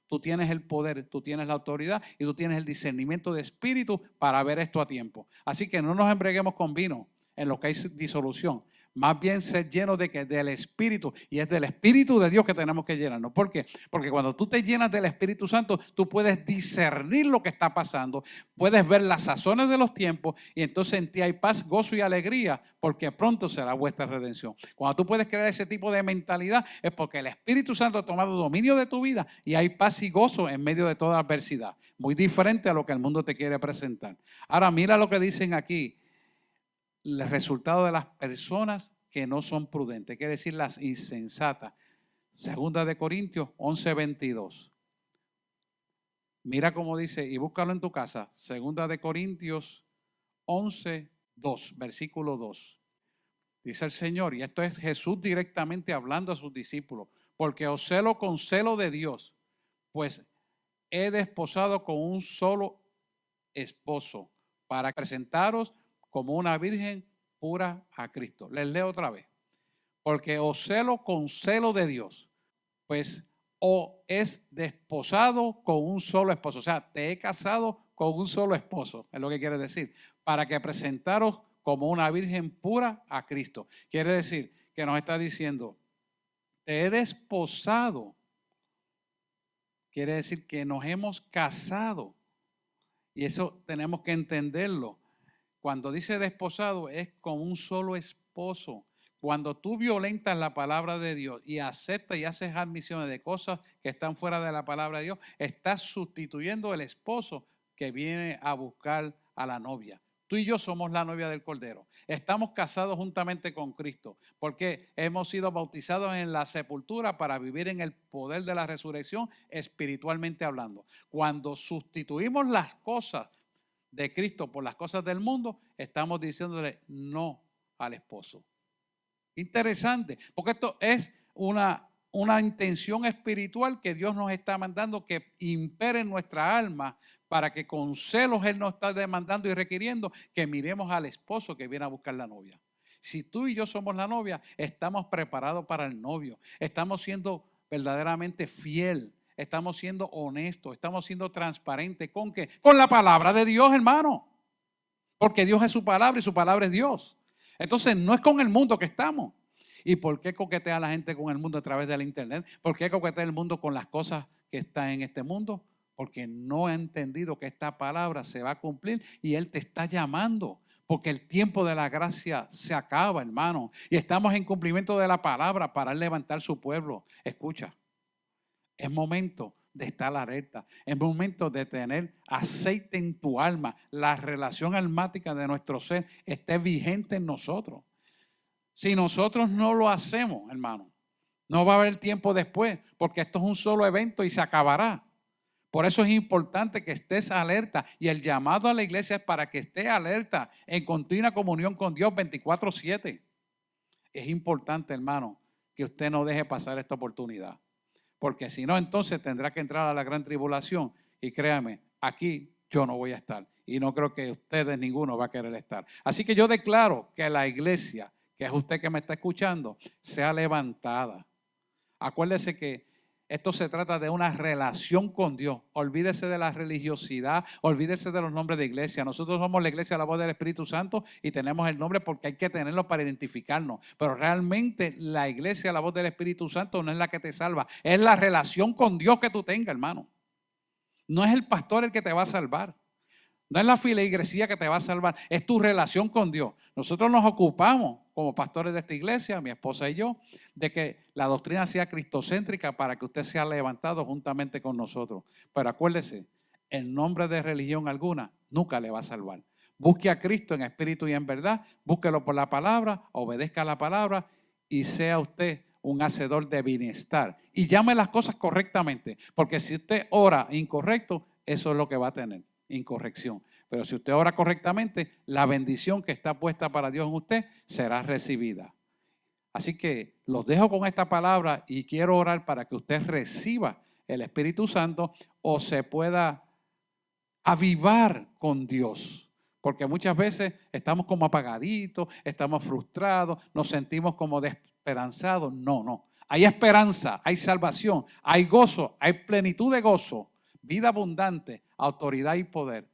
Tú tienes el poder, tú tienes la autoridad y tú tienes el discernimiento de espíritu para ver esto a tiempo. Así que no nos embriaguemos con vino en lo que hay disolución. Más bien ser llenos del Espíritu. Y es del Espíritu de Dios que tenemos que llenarnos. ¿Por qué? Porque cuando tú te llenas del Espíritu Santo, tú puedes discernir lo que está pasando. Puedes ver las sazones de los tiempos. Y entonces en ti hay paz, gozo y alegría. Porque pronto será vuestra redención. Cuando tú puedes crear ese tipo de mentalidad, es porque el Espíritu Santo ha tomado dominio de tu vida. Y hay paz y gozo en medio de toda adversidad. Muy diferente a lo que el mundo te quiere presentar. Ahora mira lo que dicen aquí. El resultado de las personas que no son prudentes, quiere decir las insensatas. Segunda de Corintios 11:22. Mira cómo dice, y búscalo en tu casa. Segunda de Corintios 11:2, versículo 2. Dice el Señor, y esto es Jesús directamente hablando a sus discípulos, porque os celo con celo de Dios, pues he desposado con un solo esposo para presentaros como una virgen pura a Cristo. Les leo otra vez. Porque os celo con celo de Dios, pues o es desposado con un solo esposo. O sea, te he casado con un solo esposo, es lo que quiere decir. Para que presentaros como una virgen pura a Cristo. Quiere decir que nos está diciendo, te he desposado. Quiere decir que nos hemos casado. Y eso tenemos que entenderlo. Cuando dice desposado es con un solo esposo. Cuando tú violentas la palabra de Dios y aceptas y haces admisiones de cosas que están fuera de la palabra de Dios, estás sustituyendo el esposo que viene a buscar a la novia. Tú y yo somos la novia del Cordero. Estamos casados juntamente con Cristo porque hemos sido bautizados en la sepultura para vivir en el poder de la resurrección espiritualmente hablando. Cuando sustituimos las cosas de Cristo por las cosas del mundo, estamos diciéndole no al esposo. Interesante, porque esto es una intención espiritual que Dios nos está mandando que impere en nuestra alma para que con celos Él nos está demandando y requiriendo que miremos al esposo que viene a buscar la novia. Si tú y yo somos la novia, estamos preparados para el novio, estamos siendo verdaderamente fiel, estamos siendo honestos, estamos siendo transparentes. ¿Con qué? Con la palabra de Dios, hermano, porque Dios es su palabra y su palabra es Dios. Entonces, no es con el mundo que estamos. ¿Y por qué coquetea la gente con el mundo a través del internet? ¿Por qué coquetea el mundo con las cosas que están en este mundo? Porque no ha entendido que esta palabra se va a cumplir y Él te está llamando. Porque el tiempo de la gracia se acaba, hermano. Y estamos en cumplimiento de la palabra para levantar su pueblo. Escucha, es momento de estar alerta, es momento de tener aceite en tu alma, la relación almática de nuestro ser esté vigente en nosotros. Si nosotros no lo hacemos, hermano, no va a haber tiempo después, porque esto es un solo evento y se acabará. Por eso es importante que estés alerta y el llamado a la iglesia es para que esté alerta en continua comunión con Dios 24/7. Es importante, hermano, que usted no deje pasar esta oportunidad. Porque si no, entonces tendrá que entrar a la gran tribulación. Y créame, aquí yo no voy a estar. Y no creo que ustedes, ninguno va a querer estar. Así que yo declaro que la iglesia, que es usted que me está escuchando, sea levantada. Acuérdese que esto se trata de una relación con Dios. Olvídese de la religiosidad, olvídese de los nombres de iglesia. Nosotros somos la iglesia, la voz del Espíritu Santo y tenemos el nombre porque hay que tenerlo para identificarnos. Pero realmente la iglesia, la voz del Espíritu Santo no es la que te salva. Es la relación con Dios que tú tengas, hermano. No es el pastor el que te va a salvar. No es la filigresía que te va a salvar, es tu relación con Dios. Nosotros nos ocupamos, como pastores de esta iglesia, mi esposa y yo, de que la doctrina sea cristocéntrica para que usted sea levantado juntamente con nosotros. Pero acuérdese, el nombre de religión alguna nunca le va a salvar. Busque a Cristo en espíritu y en verdad, búsquelo por la palabra, obedezca a la palabra y sea usted un hacedor de bienestar. Y llame las cosas correctamente, porque si usted ora incorrecto, eso es lo que va a tener. Incorrección. Pero si usted ora correctamente, la bendición que está puesta para Dios en usted será recibida. Así que los dejo con esta palabra y quiero orar para que usted reciba el Espíritu Santo o se pueda avivar con Dios. Porque muchas veces estamos como apagaditos, estamos frustrados, nos sentimos como desesperanzados. No. Hay esperanza, hay salvación, hay gozo, hay plenitud de gozo, vida abundante, autoridad y poder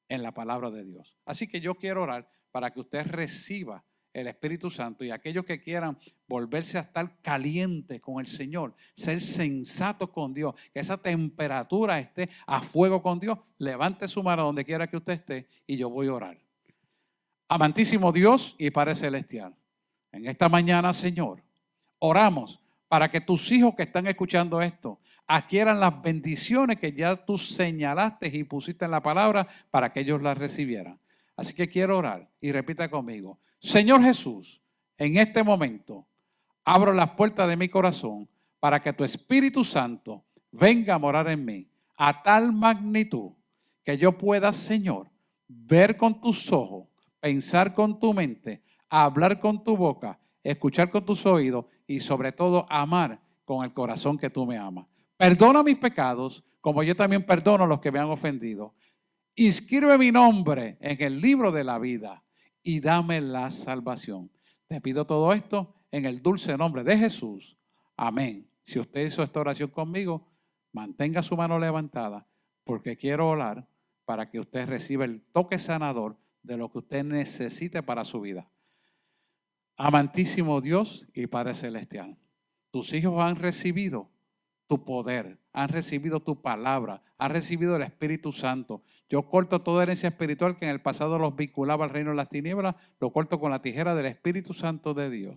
en la palabra de Dios. Así que yo quiero orar para que usted reciba el Espíritu Santo y aquellos que quieran volverse a estar calientes con el Señor, ser sensatos con Dios, que esa temperatura esté a fuego con Dios, levante su mano donde quiera que usted esté y yo voy a orar. Amantísimo Dios y Padre Celestial, en esta mañana, Señor, oramos para que tus hijos que están escuchando esto adquieran las bendiciones que ya tú señalaste y pusiste en la palabra para que ellos las recibieran. Así que quiero orar y repita conmigo. Señor Jesús, en este momento abro las puertas de mi corazón para que tu Espíritu Santo venga a morar en mí a tal magnitud que yo pueda, Señor, ver con tus ojos, pensar con tu mente, hablar con tu boca, escuchar con tus oídos y sobre todo amar con el corazón que tú me amas. Perdona mis pecados, como yo también perdono a los que me han ofendido. Inscribe mi nombre en el libro de la vida y dame la salvación. Te pido todo esto en el dulce nombre de Jesús. Amén. Si usted hizo esta oración conmigo, mantenga su mano levantada porque quiero orar para que usted reciba el toque sanador de lo que usted necesite para su vida. Amantísimo Dios y Padre Celestial, tus hijos han recibido tu poder, han recibido tu palabra, han recibido el Espíritu Santo. Yo corto toda herencia espiritual que en el pasado los vinculaba al reino de las tinieblas, lo corto con la tijera del Espíritu Santo de Dios.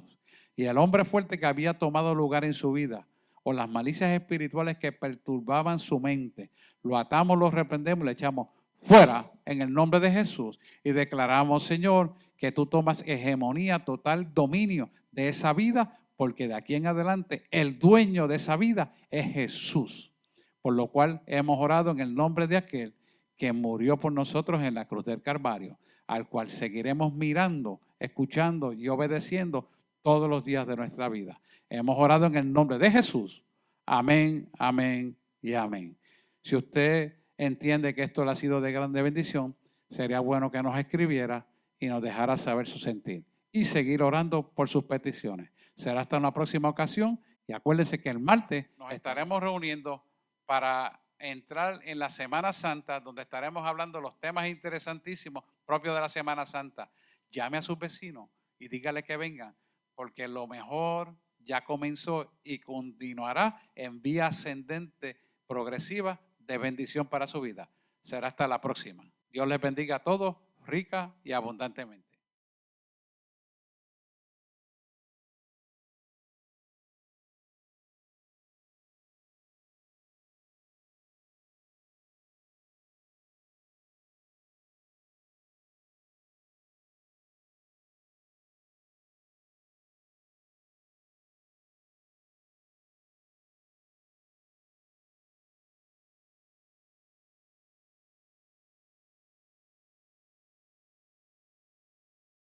Y el hombre fuerte que había tomado lugar en su vida, o las malicias espirituales que perturbaban su mente, lo atamos, lo reprendemos y le echamos fuera en el nombre de Jesús. Y declaramos, Señor, que tú tomas hegemonía, total dominio de esa vida, porque de aquí en adelante el dueño de esa vida es Jesús. Por lo cual hemos orado en el nombre de aquel que murió por nosotros en la cruz del Calvario, al cual seguiremos mirando, escuchando y obedeciendo todos los días de nuestra vida. Hemos orado en el nombre de Jesús. Amén, amén y amén. Si usted entiende que esto le ha sido de grande bendición, sería bueno que nos escribiera y nos dejara saber su sentir y seguir orando por sus peticiones. Será hasta una próxima ocasión y acuérdense que el martes nos estaremos reuniendo para entrar en la Semana Santa, donde estaremos hablando los temas interesantísimos propios de la Semana Santa. Llame a sus vecinos y dígale que vengan, porque lo mejor ya comenzó y continuará en vía ascendente progresiva de bendición para su vida. Será hasta la próxima. Dios les bendiga a todos rica y abundantemente.